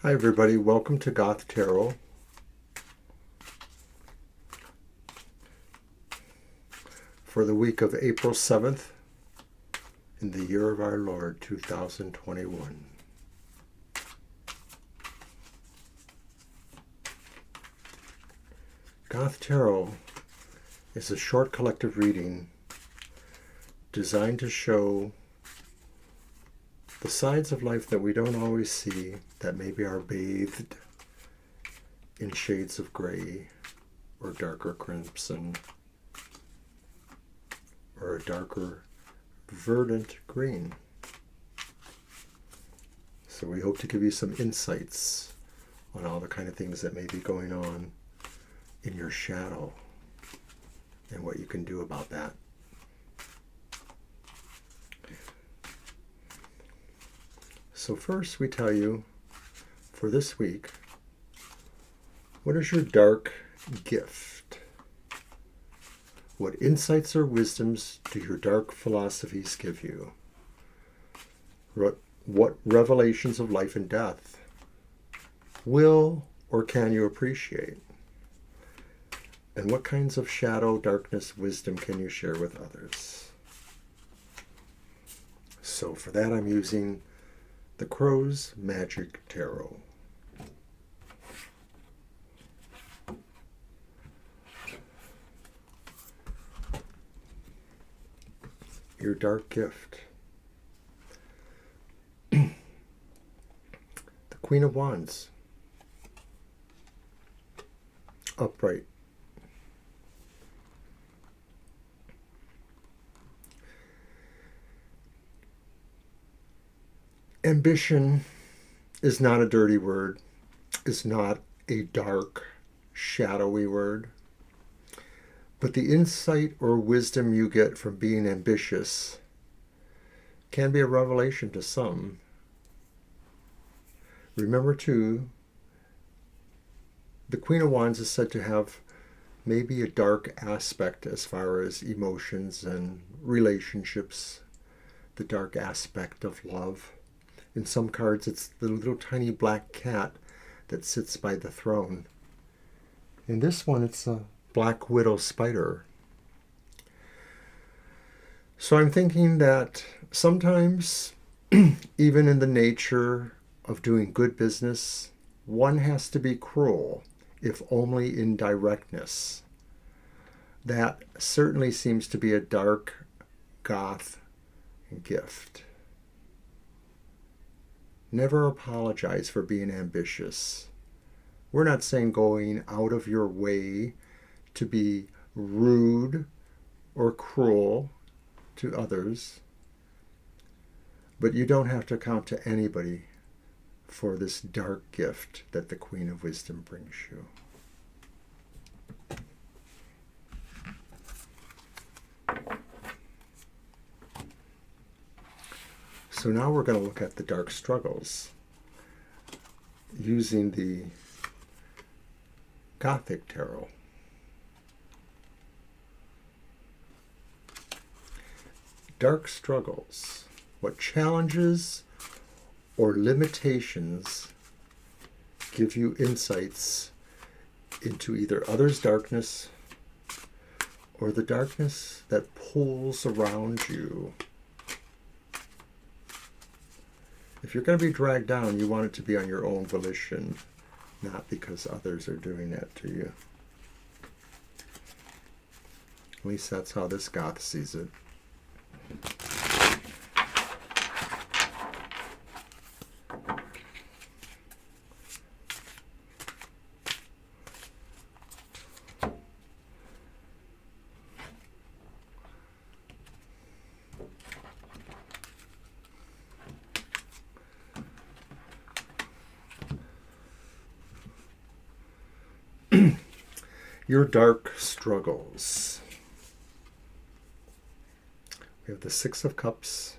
Hi everybody, welcome to Goth Tarot. For the week of April 7th, in the year of our Lord, 2021. Goth Tarot is a short collective reading designed to show the sides of life that we don't always see, that maybe are bathed in shades of gray or darker crimson or a darker verdant green. So we hope to give you some insights on all the kind of things that may be going on in your shadow and what you can do about that. So first we tell you, for this week, what is your dark gift? What insights or wisdoms do your dark philosophies give you? What revelations of life and death will or can you appreciate? And what kinds of shadow, darkness, wisdom can you share with others? So for that I'm using the Crow's Magic Tarot. Your dark gift. The Queen of Wands. Upright. Ambition is not a dirty word, is not a dark, shadowy word. But the insight or wisdom you get from being ambitious can be a revelation to some. Remember too, the Queen of Wands is said to have maybe a dark aspect as far as emotions and relationships, the dark aspect of love. In some cards, it's the little tiny black cat that sits by the throne. In this one, it's a black widow spider. So I'm thinking that sometimes, even in the nature of doing good business, one has to be cruel, if only in directness. That certainly seems to be a dark goth gift. Never apologize for being ambitious. We're not saying going out of your way to be rude or cruel to others, but you don't have to account to anybody for this dark gift that the Queen of Wisdom brings you. So now we're going to look at the dark struggles using the Gothic Tarot. Dark struggles. What challenges or limitations give you insights into either others' darkness or the darkness that pulls around you? If you're going to be dragged down, you want it to be on your own volition, not because others are doing that to you. At least that's how this goth sees it. Your dark struggles. We have the Six of Cups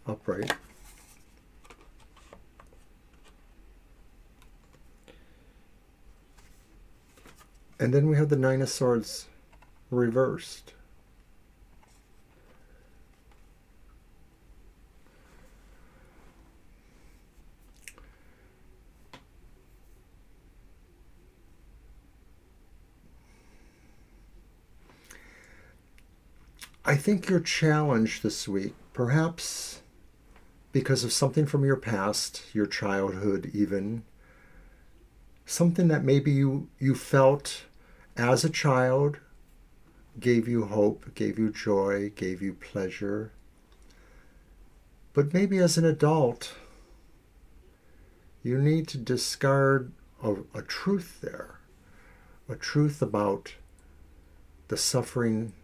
upright. And then we have the Nine of Swords reversed. I think you're challenged this week, perhaps because of something from your past, your childhood even, something that maybe you felt as a child gave you hope, gave you joy, gave you pleasure. But maybe as an adult, you need to discard a truth there, a truth about the suffering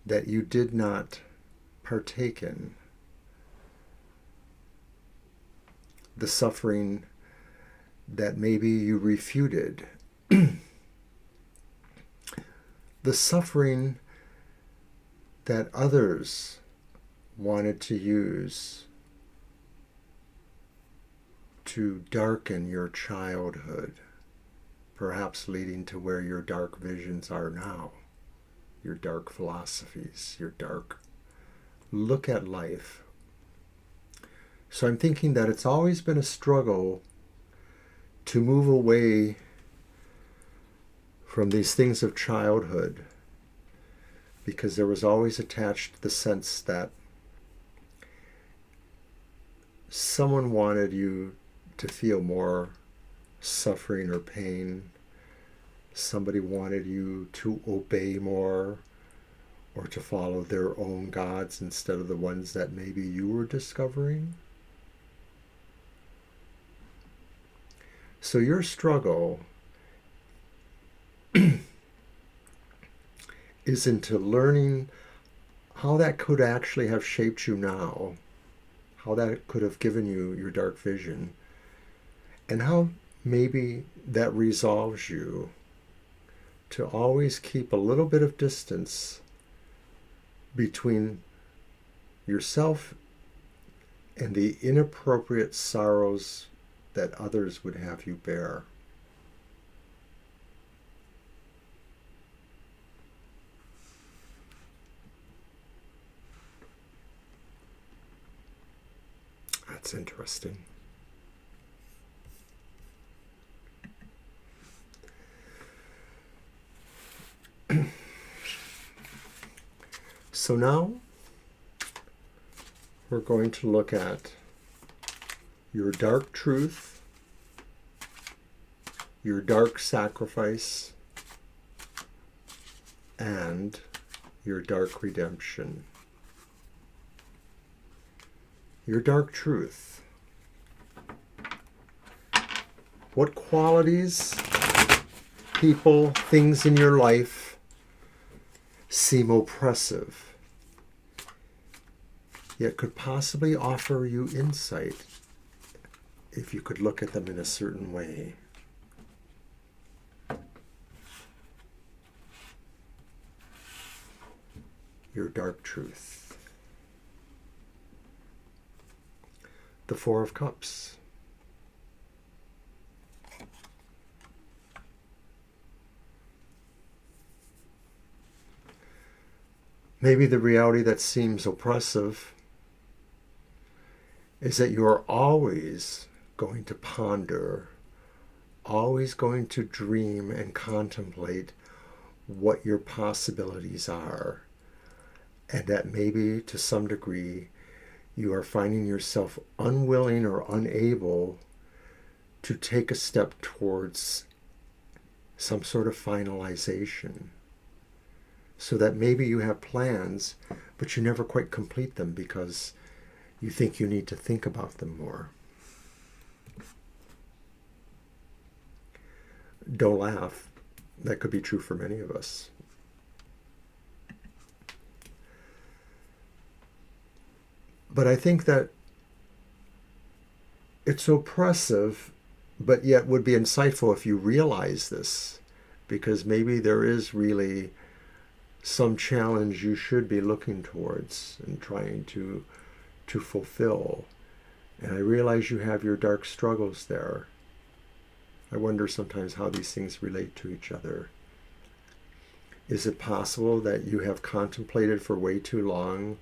that you did not partake in, the suffering that maybe you refuted, the suffering that others wanted to use to darken your childhood, perhaps leading to where your dark visions are now, your dark philosophies, your dark look at life. So I'm thinking that it's always been a struggle to move away from these things of childhood, because there was always attached the sense that someone wanted you to feel more suffering or pain. Somebody wanted you to obey more or to follow their own gods instead of the ones that maybe you were discovering. So your struggle is into learning how that could actually have shaped you now, how that could have given you your dark vision, and how maybe that resolves you to always keep a little bit of distance between yourself and the inappropriate sorrows that others would have you bear. That's interesting. So now we're going to look at your dark truth, your dark sacrifice, and your dark redemption. Your dark truth. What qualities, people, things in your life seem oppressive, yet could possibly offer you insight if you could look at them in a certain way? Your dark truth. The Four of Cups. Maybe the reality that seems oppressive is that you are always going to ponder, always going to dream and contemplate what your possibilities are, and that maybe to some degree you are finding yourself unwilling or unable to take a step towards some sort of finalization. So that maybe you have plans, but you never quite complete them because you think you need to think about them more. Don't laugh. That could be true for many of us. But I think that it's oppressive, but yet would be insightful if you realize this, because maybe there is really some challenge you should be looking towards and trying to fulfill. And I realize you have your dark struggles there. I wonder sometimes how these things relate to each other. Is it possible that you have contemplated for way too long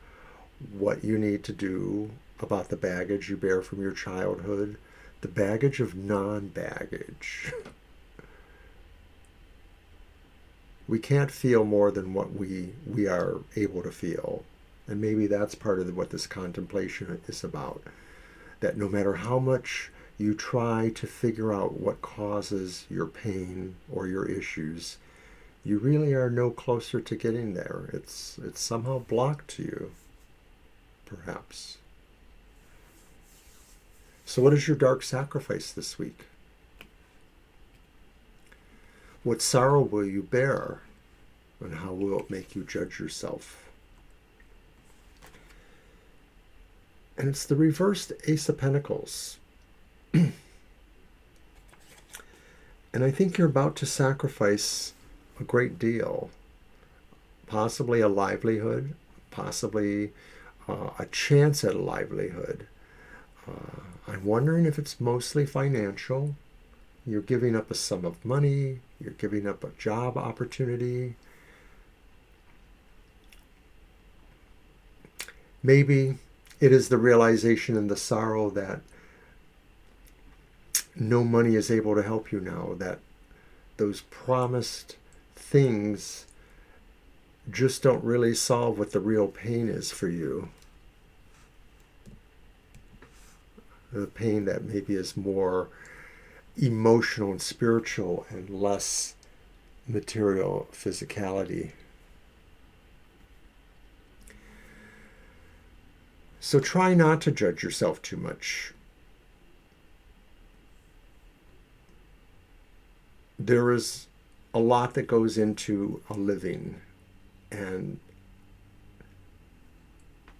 what you need to do about the baggage you bear from your childhood? The baggage of non-baggage. We can't feel more than what we are able to feel. And maybe that's part of what this contemplation is about. That no matter how much you try to figure out what causes your pain or your issues, you really are no closer to getting there. It's somehow blocked to you, perhaps. So what is your dark sacrifice this week? What sorrow will you bear, and how will it make you judge yourself? And it's the reversed Ace of Pentacles. And I think you're about to sacrifice a great deal. Possibly a livelihood, possibly a chance at a livelihood. I'm wondering if it's mostly financial. You're giving up a sum of money, you're giving up a job opportunity. Maybe it is the realization and the sorrow that no money is able to help you now, that those promised things just don't really solve what the real pain is for you. The pain that maybe is more emotional and spiritual and less material physicality. So try not to judge yourself too much. There is a lot that goes into a living, and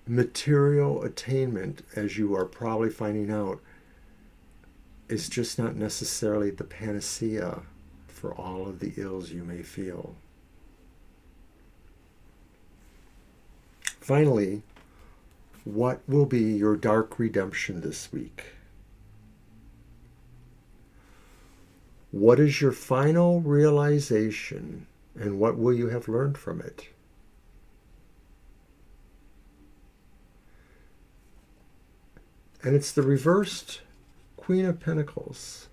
material attainment, as you are probably finding out, is just not necessarily the panacea for all of the ills you may feel. Finally, what will be your dark redemption this week? What is your final realization, and what will you have learned from it? And it's the reversed Queen of Pentacles.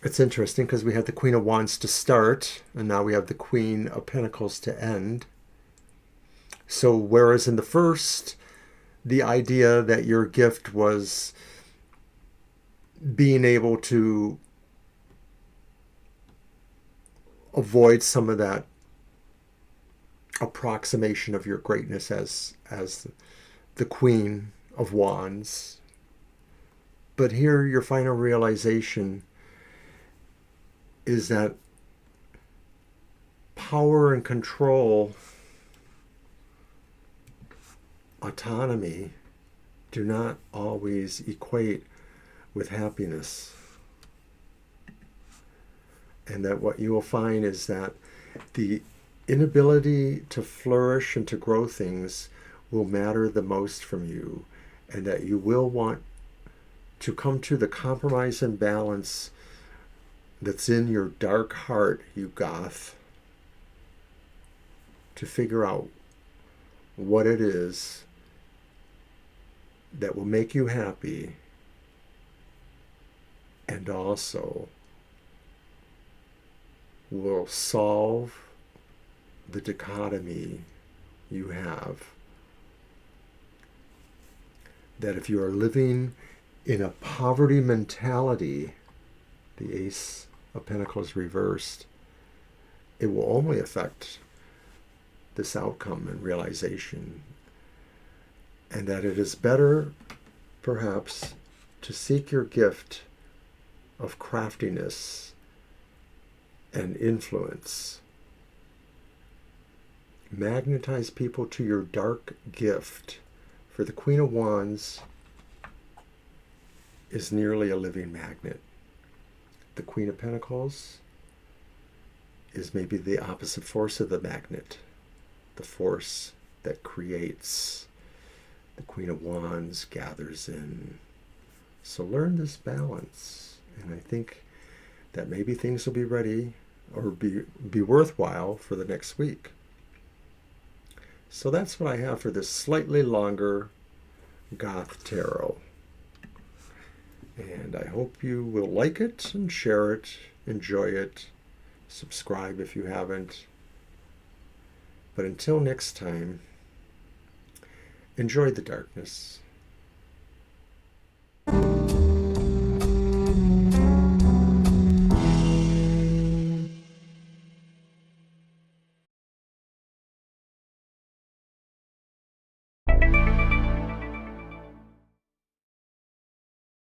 It's interesting because we had the Queen of Wands to start, and now we have the Queen of Pentacles to end. So whereas in the first, the idea that your gift was being able to avoid some of that approximation of your greatness as the Queen of Wands. But here your final realization is that power and control, autonomy, do not always equate with happiness. And that what you will find is that the inability to flourish and to grow things will matter the most from you, and that you will want to come to the compromise and balance that's in your dark heart, you Goth, to figure out what it is that will make you happy, and also will solve the dichotomy you have. That if you are living in a poverty mentality, the Ace of Pentacles reversed, it will only affect this outcome and realization. And that it is better, perhaps, to seek your gift of craftiness and influence. Magnetize people to your dark gift. For the Queen of Wands is nearly a living magnet. The Queen of Pentacles is maybe the opposite force of the magnet, the force that creates. The Queen of Wands gathers in. So learn this balance, and I think that maybe things will be ready or be worthwhile for the next week. So that's what I have for this slightly longer Goth Tarot. And I hope you will like it and share it, enjoy it, subscribe if you haven't. But until next time, enjoy the darkness.